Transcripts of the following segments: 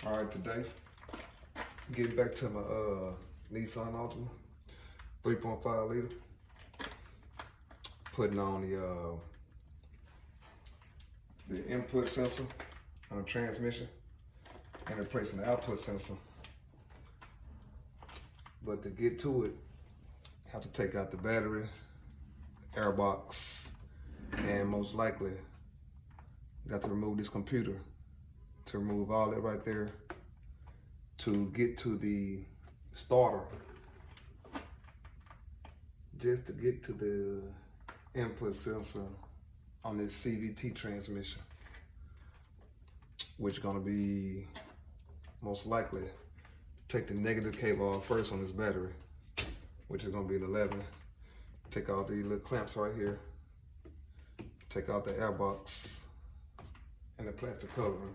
All right, today, getting back to my Nissan Altima, 3.5 liter, putting on the input sensor on the transmission and replacing the output sensor. But to get to it, you have to take out the battery, air box, and most likely, got to remove this computer to remove all that right there to get to the starter, just to get to the input sensor on this CVT transmission, which is gonna be most likely take the negative cable off first on this battery, which is gonna be an 11. Take out these little clamps right here, take out the air box and the plastic covering,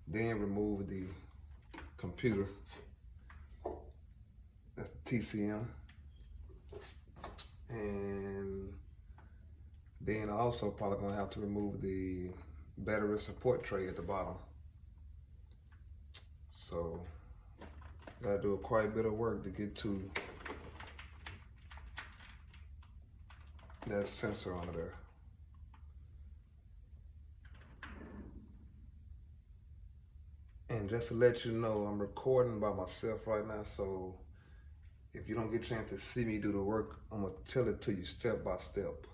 then remove the computer, that's the TCM, and then also probably gonna have to remove the battery support tray at the bottom. So gotta do quite a bit of work to get to that sensor under there. And just to let you know, I'm recording by myself right now, so if you don't get a chance to see me do the work, I'm gonna tell it to you step by step,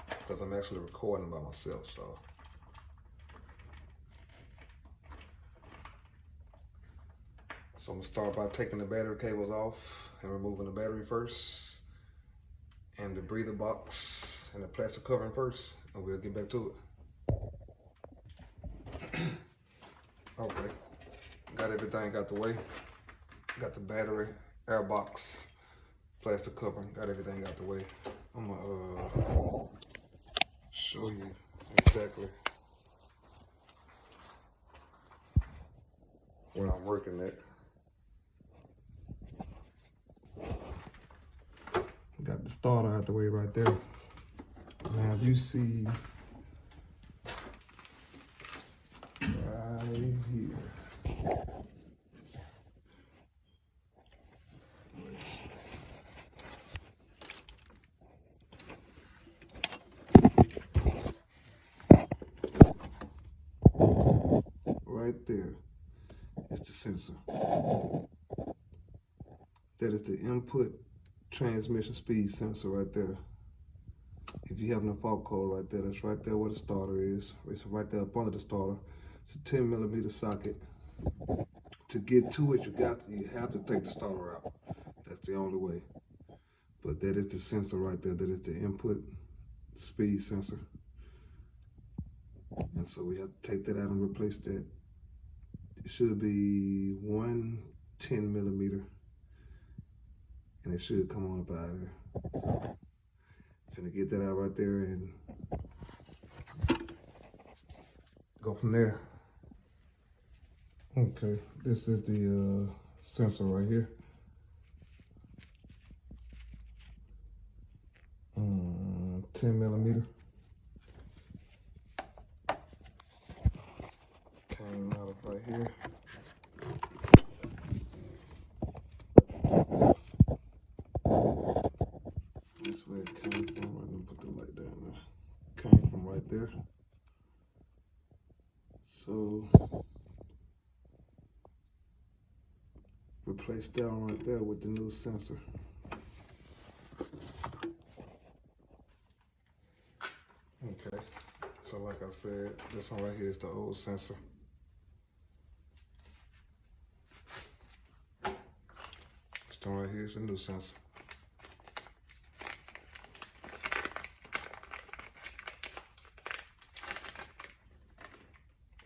because I'm actually recording by myself. So I'm gonna start by taking the battery cables off and removing the battery first, and the breather box and the plastic covering first, and we'll get back to it. Okay, got everything out the way. Got the battery, air box, plastic covering, got everything out the way. I'm gonna show you exactly where I'm working at. Got the starter out the way right there. Now if you see right here, right there is the sensor. That is the input transmission speed sensor right there. If you have a fault code right there, that's right there where the starter is. It's right there up under the starter. It's a 10mm socket. To get to it, you have to take the starter out. That's the only way. But that is the sensor right there. That is the input speed sensor. And so we have to take that out and replace that. It should be one 10mm, and it should come on up out of there. So, gonna get that out right there and go from there. Okay, this is the sensor right here. 10mm. Came out of right here. That's where it came from. I'm gonna put the light down there. Came from right there. So replace that one right there with the new sensor. Okay, so like I said, this one right here is the old sensor. This one right here is the new sensor.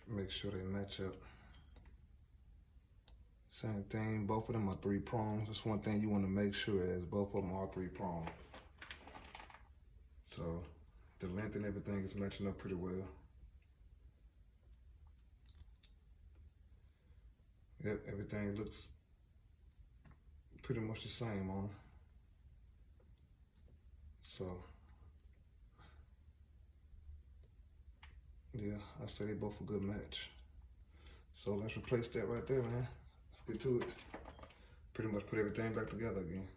Make sure they match up. Same thing, both of them are 3 prongs. That's one thing you want to make sure is both of them are 3 prong. So the length and everything is matching up pretty well. Yep, everything looks pretty much the same on. So yeah, I say they both a good match. So let's replace that right there, man. Let's get to it. Pretty much put everything back together again.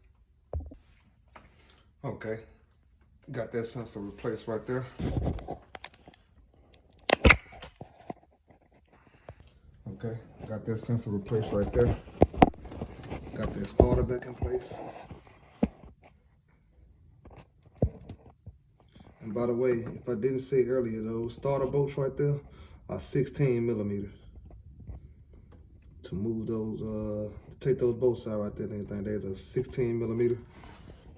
Okay, got that sensor replaced right there. Okay, got that sensor replaced right there. Got that starter back in place. And by the way, if I didn't say earlier, those starter bolts right there are 16 millimeters. To move those, to take those bolts out right there and everything, there's a 16 millimeter.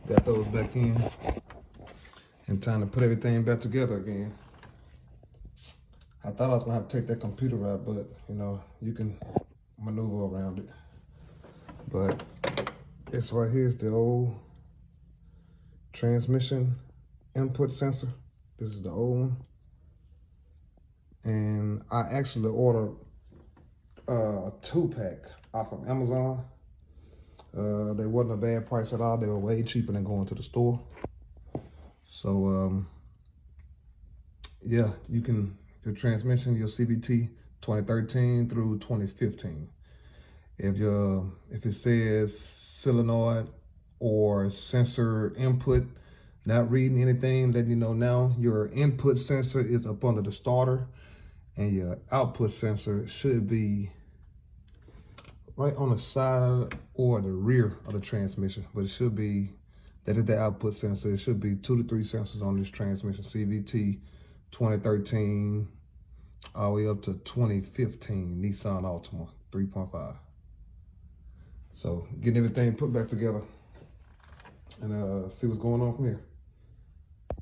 Got those back in. And time to put everything back together again. I thought I was gonna have to take that computer out, but you know, you can maneuver around it. But this right here is the old transmission input sensor. This is the old one. And I actually ordered a 2-pack off of Amazon. They wasn't a bad price at all. They were way cheaper than going to the store. So yeah, you can, your transmission, your CVT 2013 through 2015. If it says solenoid or sensor input not reading anything, letting you know now your input sensor is up under the starter and your output sensor should be right on the side or the rear of the transmission, but it should be, that is the output sensor. It should be 2 to 3 sensors on this transmission, CVT 2013 all the way up to 2015 Nissan Altima 3.5. So getting everything put back together and see what's going on from here.